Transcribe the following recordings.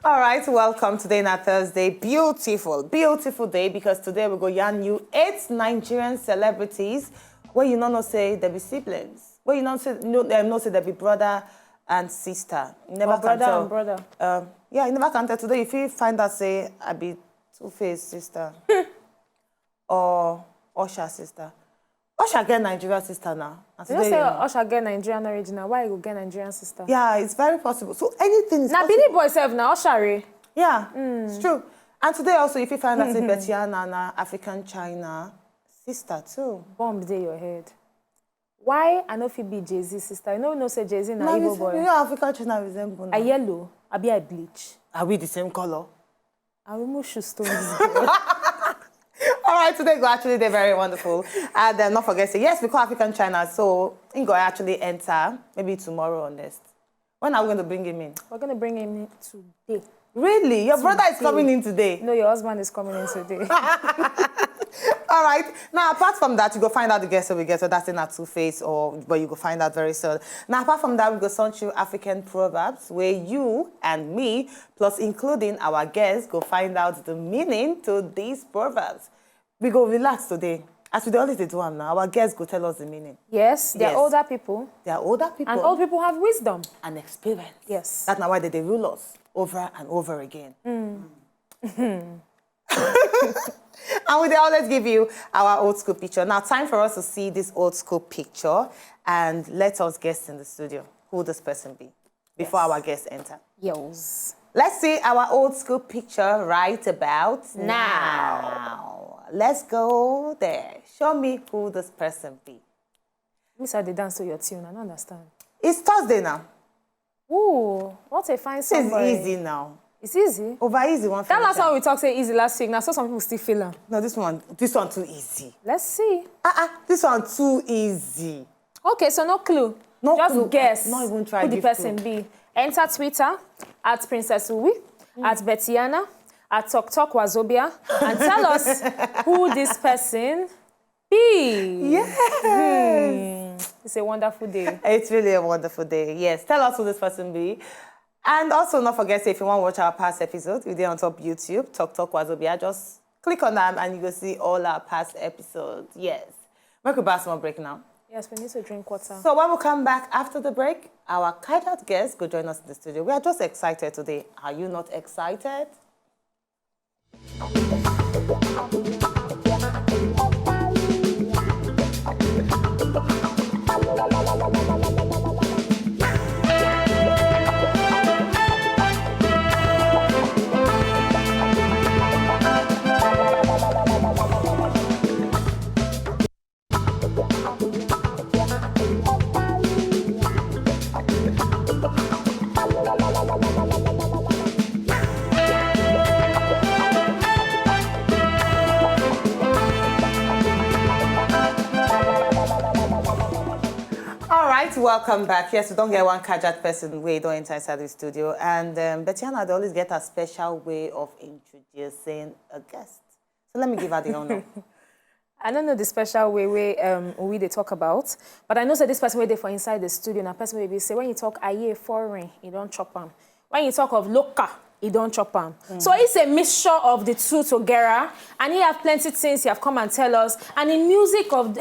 All right, welcome today on Thursday. Beautiful, beautiful day because today we go yarn you 8 Nigerian celebrities where you know say they be siblings. Where you know say they be brother and sister. You never can brother tell. and brother. Yeah, you never can tell today if you find out say I be Two-Face sister or Usher sister. Usher get Nigerian sister now. And You today, say Usher get Nigerian original. Why you go get Nigerian sister? yeah, it's very possible. So anything is Now, possible. Billy Boy self now Usher. Yeah, it's true. And today also, if you find out say Betiana na African China sister too. Bomb day your head. Why I know if be Jay-Z sister? You know no say Jay-Z na Igbo boy. You know African China resemble A yellow, I be a bleach. Are we the same color? I will move shoe stones. All right, today go actually they're very wonderful. And then not forget say yes, we call African China, so he go actually enter maybe tomorrow or next. When are we going to bring him in? We're gonna bring him in today. Really? Your brother is coming in today? No, your husband is coming in today. All right. Now, apart from that, you go find out the guest that we get. So that's in our Two-Face, but you go find out very soon. Now, apart from that, we go send you African Proverbs, where you and me, plus including our guests, go find out the meaning to these proverbs. We go relax today. As we always do them now, our guests go tell us the meaning. Yes, they're older people. They are older people. And old people have wisdom. And experience. Yes. That's not why they rule us over and over again. And we always give you our old school picture. Now, time for us to see this old school picture and let us guess in the studio who this person be before our guests enter. Yes. Let's see our old school picture right about now. Let's go there. Show me who this person be. Miss they dance to your tune. I don't understand. It's Thursday now. Ooh, what a fine song. It's easy now. It's easy. Over easy one. That last time we talked say easy last week. Now, so some people still feel them. No, this one too easy. Let's see. This one too easy. Okay, so no clue. No Just clue. guess Not even try who the give person clue. be. Enter Twitter at Princess Uwi, at Betiana, at Wazobia, and tell us who this person be. Yes. It's a wonderful day. It's really a wonderful day. Yes. Tell us who this person be. And also, not forget, if you want to watch our past episodes, we're there on top YouTube, Wazobia. Just click on them and you will see all our past episodes. Yes. Make a basketball break now. Yes, we need to drink water. So when we come back after the break, our Kaidat guests go join us in the studio. We are just excited today. Are you not excited? Welcome back. Yes, we don't get one Kajat person way don't enter inside the studio. And Betiana, they always get a special way of introducing a guest. So let me give her the honor. I don't know the special way they talk about, but I know that this person way they for inside the studio, and a person will be say when you talk aye foreign, you don't chop them. When you talk of local, you don't chop them. So it's a mixture of the two together, and you have plenty of things you have come and tell us. And in music of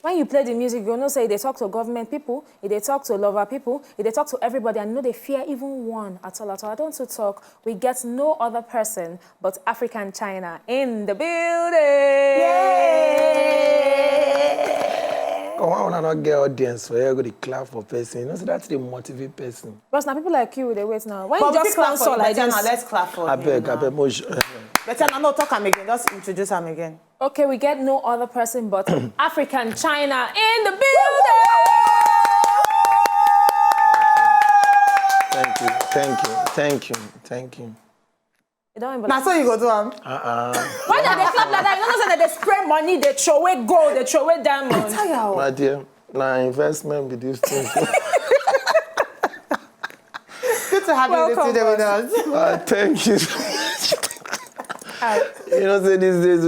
when you play the music, you know say they talk to government people, they talk to lover people, they talk to everybody, and know they fear even one at all. I don't want to talk. We get no other person but African China in the building. Yay! Come on, not get audience, so you're going to clap for person. You know, so that's the motivate person. But now people like you, they wait now. When you just sponsor like this, let's clap for I him. beg, Betiana, no, talk him again. Just introduce him again. Okay, we get no other person but African China in the building. Thank you. You don't even now, so you go to him. Why do they clap like that? You don't know that they spray money, they throw away gold, they throw away diamonds. My dear, Nah, investment with these things. Good to have you in the studio with us. Thank you. You know, say these days,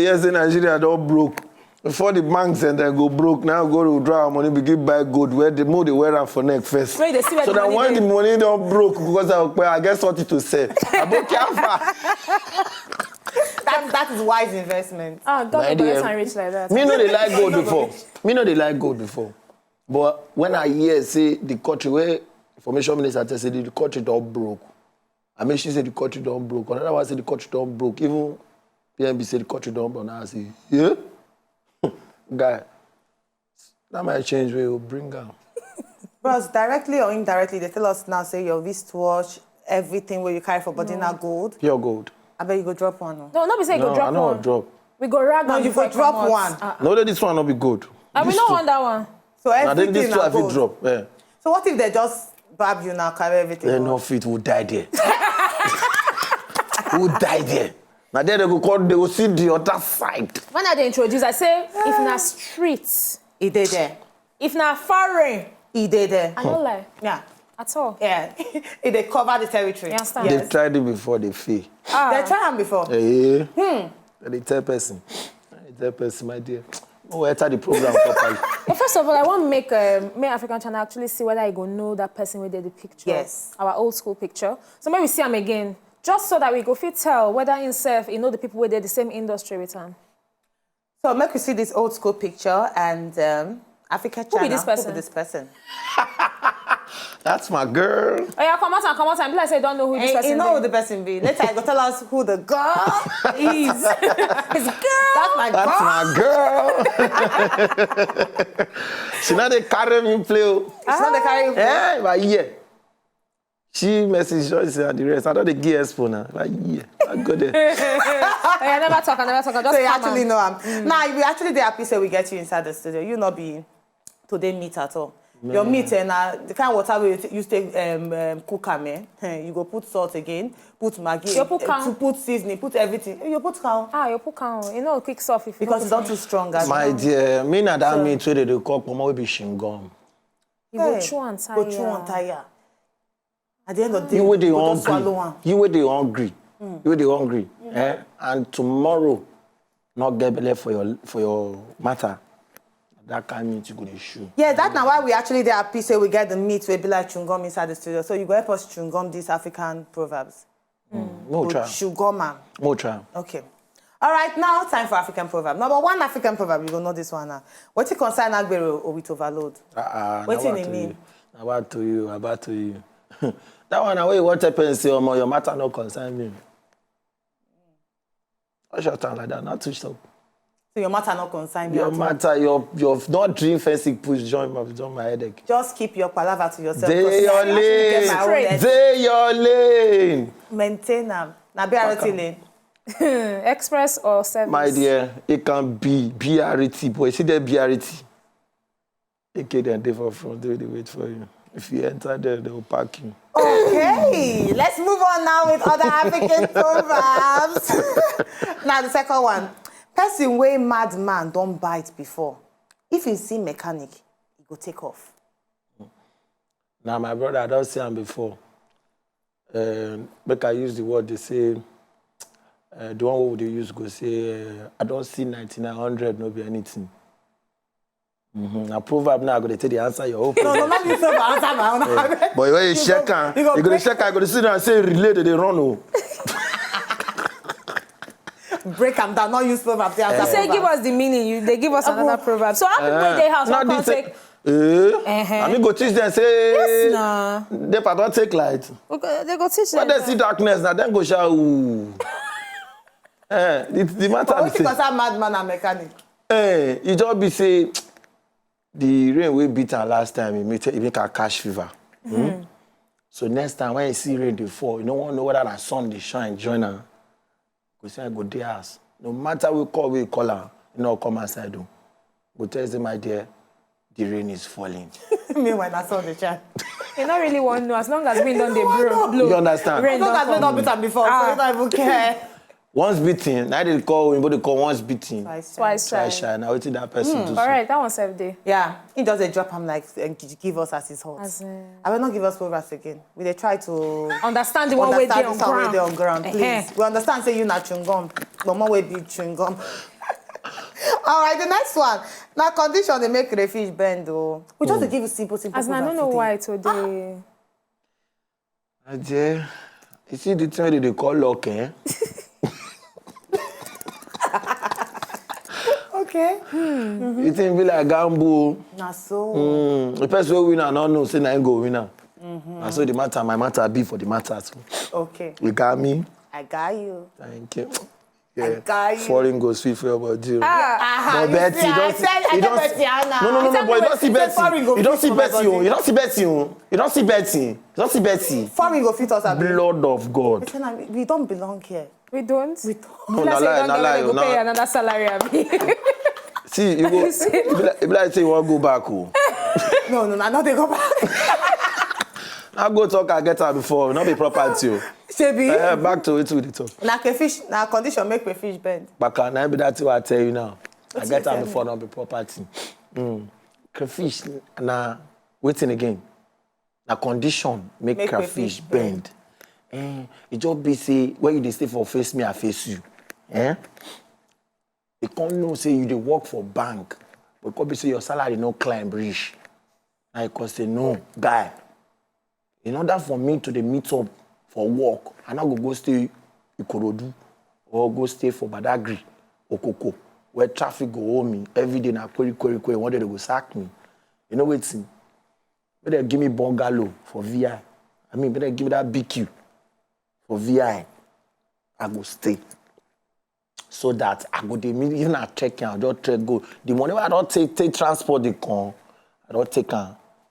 yes, in Nigeria, they're all broke. Before the banks and then go broke, now go to draw money, begin buy gold, where the more they wear them for neck first. Wait, they see where so the that money when the money don't broke, because I guess what to say. I don't care. That is wise investment. Oh, don't be and rich like that. Me know they like gold before. Me know they like gold before. But when I hear say the country where information minister say the country don't broke. I mean she say the country don't broke. Another one say the country don't broke. Even PNB say the country don't broke. Now I say, yeah? Guy, that might change where you bring down. Bros, directly or indirectly, they tell us now, say your wristwatch, everything where you carry for body now gold. Pure gold. I bet you go drop one. No, not be say you go drop I know one. I'll drop. We go rag No, on you before go it drop come out. one. No, that this one not be good. And we These don't two. want that one. So I everything think this two now have it gold. drop. Yeah. So what if they just bab you now, carry everything? They no fit will die there. Who die there? Now there they go see the other side. When I introduce, I say, if na streets, He did there. if na foreign, He did there. I don't lie. Yeah. At all. Yeah. If they cover the territory. You understand? They've tried it before, they fail. They tried them before. They tell person. They tell person, my dear. Oh, enter the program properly. But first of all, I want to make African channel actually see whether I go know that person who did the picture. Yes. Our old school picture. So maybe we see him again. Just so that we go fit tell whether himself, you know, the people who did the same industry with him. So make we see this old school picture and Africa channel. Who be this person? Who be this person? That's my girl. Oh yeah, come out and come out and be like, say, don't know who this person You know be. who the person be. Later, I go tell us who the girl is. It's girl. That's my girl. That's my girl. She not they carry me play. It's not the carry. Yeah, but yeah. She messaged us and the rest. I don't get expo now. But yeah, I go there. I never talk. Just So you actually know him. Now, we actually happy say we get you inside the studio. You not be today meat at all. No. Your meat and the kind of water we use to cook am. You go put salt again, put maggi, You put to put seasoning, put everything. You put cow. you put cow. You know, quick soft if you Because it's not too strong. As My well. dear, me na that meat where they cook mama will be shingom. You go chew and tire. Go chew and tire. At the end of the day, You where they go just swallow hungry. one. You where they hungry. You where they hungry. And tomorrow, not get belly for your matter. That kind of meat you go to shoot. Yeah, that's now why we actually there happy say we get the meat we be like chewing inside the studio. So you go help us chewing these African proverbs. No try. Chewing. No try. Okay. All right, now time for African proverb. Number one African proverb, you will know this one now. What you concern Agbero or with overload? What do you mean? About to you. That one away what happens say your matter no concern me. What's your time like that? Not too stop. So your matter not concern me. Your matter, your not dream fencing push join my headache. Just keep your palaver to yourself. Day your lane. Day your lane. Maintain them. Now BRT lane. Express or service? My dear, it can be BRT, boy. See that BRT. Okay, then they for front, they wait for you. If you enter there, they will park you. Okay, let's move on now with other African proverbs. Now the second one. Person way madman don't bite before. If you see mechanic, he go take off. Now, my brother, I don't see him before. But I use the word they say, the one who they use go say, I don't see 9900, no be anything. Now, proverb now, I'm going to tell the answer your own. No, not you say answer my own. But when you check, you're going to check, I'm going to sit down and say, relay, they run. Oh. Break them down, not use proverbs. You say give us the meaning, they give us another proverb. So how people in their house not come take... I mean, go teach them, say... Yes, nah. They don't take light. Okay, they go teach them. When they see darkness, now then go shout, ooh. The matter but what you consider madman and mechanic? It just be say, the rain we beat her last time, it make her catch fever. So next time when you see rain dey fall, you don't want to know whether that sun dey shine, join her. Go say I go dey house. No matter we call her, you know, come outside though. Go tell them, my dear, the rain is falling. Meanwhile, I saw the chat. You don't really want to know, as long as wind don't blow. You understand? Rain As long as we don't beat them before, so you don't even care. Once beaten, now they call once beaten. Twice Shy. Now what did that person do? All right, that one's every day. Yeah, he does a drop. I'm like, give us as his hot. I will not give us Proverbs again. We they try to understand the one way they on ground. Please, we understand. Say you not chewing gum, but more way be chewing gum. All right, the next one. Now condition they make the fish bend though. We just give you simple. As I don't know why today. Ajay, you see the thing they call luck, eh? Okay. You think be like gamble? Na so. The person who win and not know say na go winner. And so the matter, my matter be for the matter too. Okay. You got me? I got you. Thank you. I got you. Foreign goes sweet for your body. But Betty, I said Betty, Anna. No, but you don't see Betty. You don't see Betty. You don't see Betty. You don't see Betty. You don't see Betty. Foreign go fit us. Blood of God. We don't belong here. We don't? We don't. No, na lie. Go pay another salary. See, you go. It be like say you want to go back. No, not they go back. I go talk and get her before. Not be property. Shebi. Back to it with the talk. Na fish, na condition make the fish bend. But can I be that what I tell you now? I get her before not be property. Crayfish na waiting again. Na condition make crayfish bend. It just be say when you dey stay for face me, I face you. They can't know say you dey work for bank, but it could be say your salary no climb reach. I could say no, guy. In order for me to meet up for work, I now go stay Ikorodu or go stay for Badagry, Okoko, where traffic go hold me every day. Na query. One day they go sack me. You know what's in? Better give me bungalow for VI. Better give me that BQ for VI. I go stay. So that I go dey meet, even I check I don't take go. The money I don't take transport the con, I don't take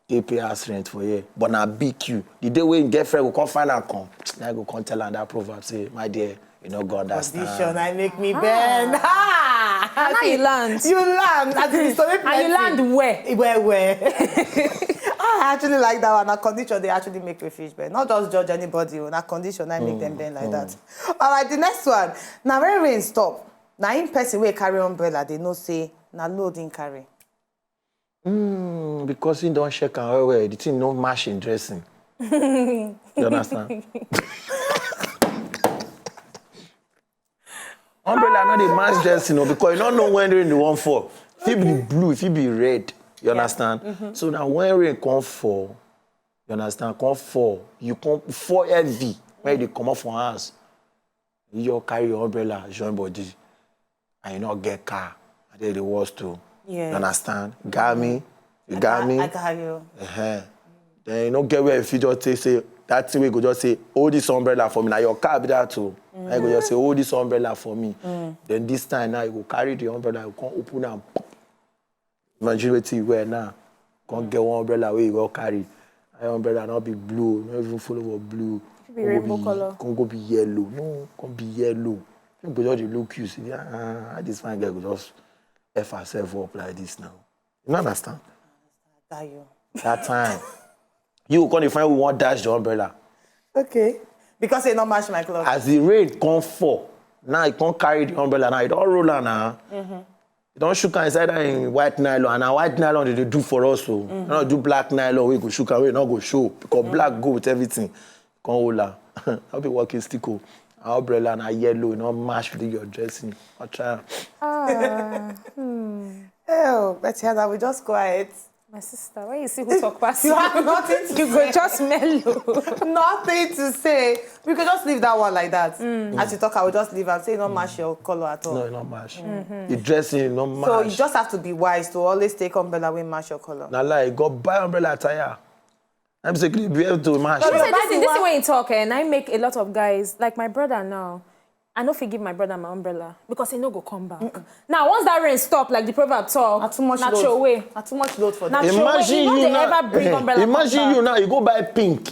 they pay us rent for here. But now BQ. The day when girlfriend will come find her come, I go come tell her that proverb say, my dear, you know God understand. Condition I make me bend. How you land? You land. And you land where? Where? I actually like that one. A condition they actually make the fish bend. Not just judge anybody. On a condition I make them bend like that. All right, the next one. Now when rain stop, now in person wey carry umbrella, they know say na loading carry. Because he don't check and well, the thing no match in dressing. You understand? Umbrella not the match dressing, because you don't know when rain the one fall. If it be blue, if it be red, you understand? So now when rain come fall, you understand? Come fall, you come fall heavy when they come off from house. You carry your umbrella, join body, and you not get car. And then the worst too. Yeah. You understand? Got me? You got me? I got you. Then you don't get where if you just say that thing we go just say, hold this umbrella for me. Now your car be that too. I go just say, hold this umbrella for me. Then this time now you go carry the umbrella, you can't open and imagine what you wear now. Can't get one umbrella where you go carry. That umbrella not be blue, not even full of blue. Be rainbow color. Can't go be yellow. No, can't be yellow. You go just look you see, this fine girl go just F herself up like this now. You understand? I got you. That time. You can't find we want dash the umbrella. Okay. Because they not match my clothes. As the rain come fall, now you can't carry the umbrella. Now you don't roll on now. You don't shook inside that in white nylon. And now white nylon they do for us. So you don't do black nylon. We go shook away, not go show. Because black go with everything. Can't hold on. I'll be walking stick. Our umbrella na yellow, not match with your dressing. I'll try. Oh, Betty, that we just quiet. My sister, when you see who talk past You have nothing to you go just mellow. Nothing to say. We could just leave that one like that. As you talk, I will just leave and say, not match your color at all. No, not match. The dressing, not match. So you just have to be wise to always take umbrella when match your color. Now, like, go buy umbrella attire. I'm basically be able to match. This is when you talk, and I make a lot of guys, like my brother now, I no forgive my brother my umbrella because he no go come back. Now, once that rain stop, like the proverb talk, too much not load. throw away. Too much load for them. Imagine you now. Ever bring umbrella Imagine you now. You go buy pink.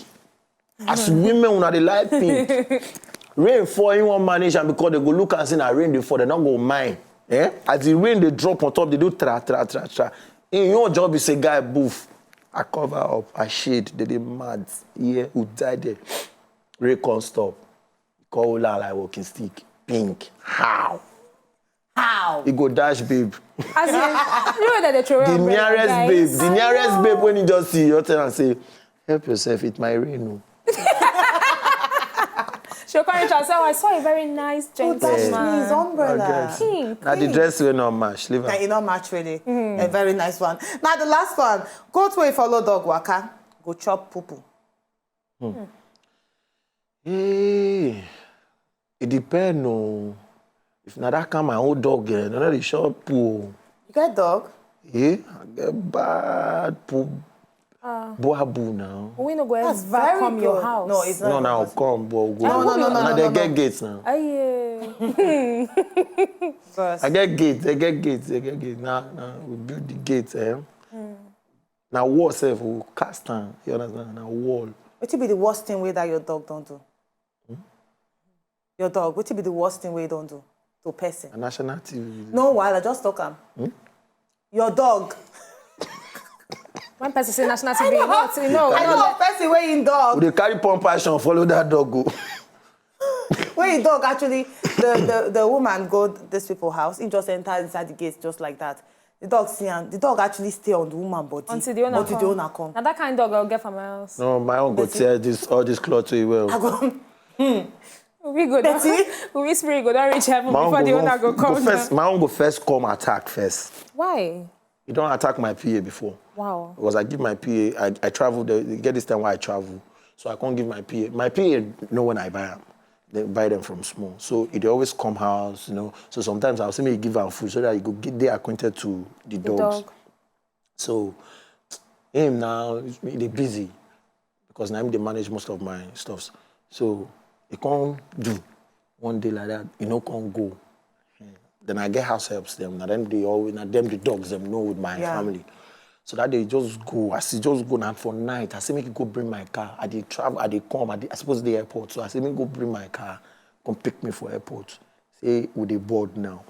As women, when they like pink, rain fall in one manage, and because they go look and see that rain they fall, they not go mind. As the rain they drop on top, they do tra. In your job is a guy boof. I cover up, I shade, they mad. Yeah, who died there. Rain can't stop. Call like walking stick. pink. How? How? He go dash babe. As in, you know that they throw The umbrella, nearest guys. babe. The nearest babe when you just see you tell and say, help yourself, it might rain. She'll come and say, I saw a very nice gentleman. His umbrella. Pink. Now the dress will not match. Leave her. It not match really. A very nice one. Now the last one. Go to a follow dog waka. Go chop poo-poo. Hey, it depends. No. If not that come my old dog, no, they shop poo. You get dog? Yeah, I get bad poo. Boabu now. We no go That's ever very come your good. house. No, it's not. No, now come, but go. No, They get gates now. Aye. First. I get gates. They get gates. Now we build the gates. Now wall self we cast down. You understand? Now wall. What will be the worst thing way that your dog don't do? Your dog. What will be the worst thing way don't do to person? A national TV. No, while I just talk him. Your dog. One person say national TV. No, I know a person where in dog. They carry pump passion, follow that dog go. Where in dog actually, the woman go this people's house. He just enter inside the gate just like that. The dog see him. The dog actually stay on the woman body until the owner come. Now that kind of dog I'll get from my house. No, my own go tear all this cloth to you well. I go. We go down. We spirit go down reach heaven before the owner go come. My own go first come attack first. Why? You don't attack my PA before. Wow. Because I give my PA, I travel, they get this time where I travel. So I can't give my PA. My PA know when I buy them. They buy them from small. So it always come house, you know. So sometimes I'll say me give them food so that you go get they acquainted to the dogs. Dog. So him now, they busy. Because now they manage most of my stuffs. So he can't do one day like that, you know, can't go. Then I get house helps them. Now them the dogs them know with my family. So that they just go. I see just go now for night. I say make you go bring my car. I did travel. I did come. I suppose the airport. So I say make you go bring my car. Come pick me for airport. Say with the board now.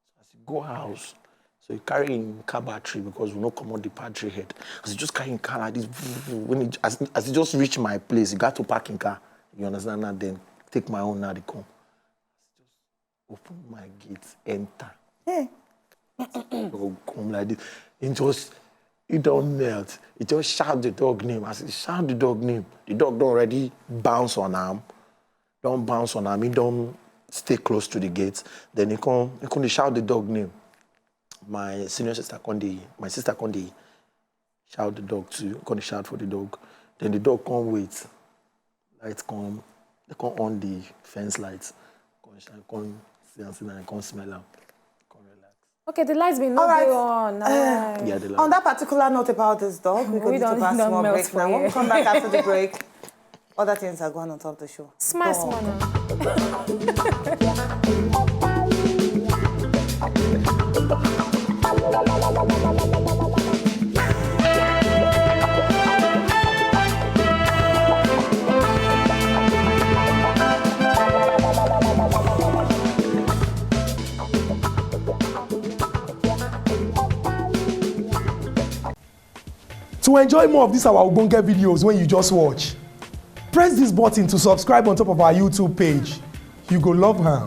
So I say go house. So he carry in car battery because we no come on the battery head. Because he just carry in car like this. When he, as he just reach my place, he got to park in car. You understand? And then take my own now they come. Open my gate, enter. Yeah. Come like this. It don't melt. It just shout the dog name. As he shout the dog name, the dog don't already bounce on him. Don't bounce on him. He don't stay close to the gate. Then he can shout the dog name. My senior sister my sister can shout the dog too. Can shout for the dog. Then the dog can't wait. Lights come. They come on the fence lights. Come and come smell them. Come relax. Okay, the lights been not on. Yeah, the lights. On that particular note about this dog, we could need to pass more break now. When we come back after the break, other things are going on top of the show. Smash To enjoy more of these our Ogbonge videos when you just watch, press this button to subscribe on top of our YouTube page. You go love her.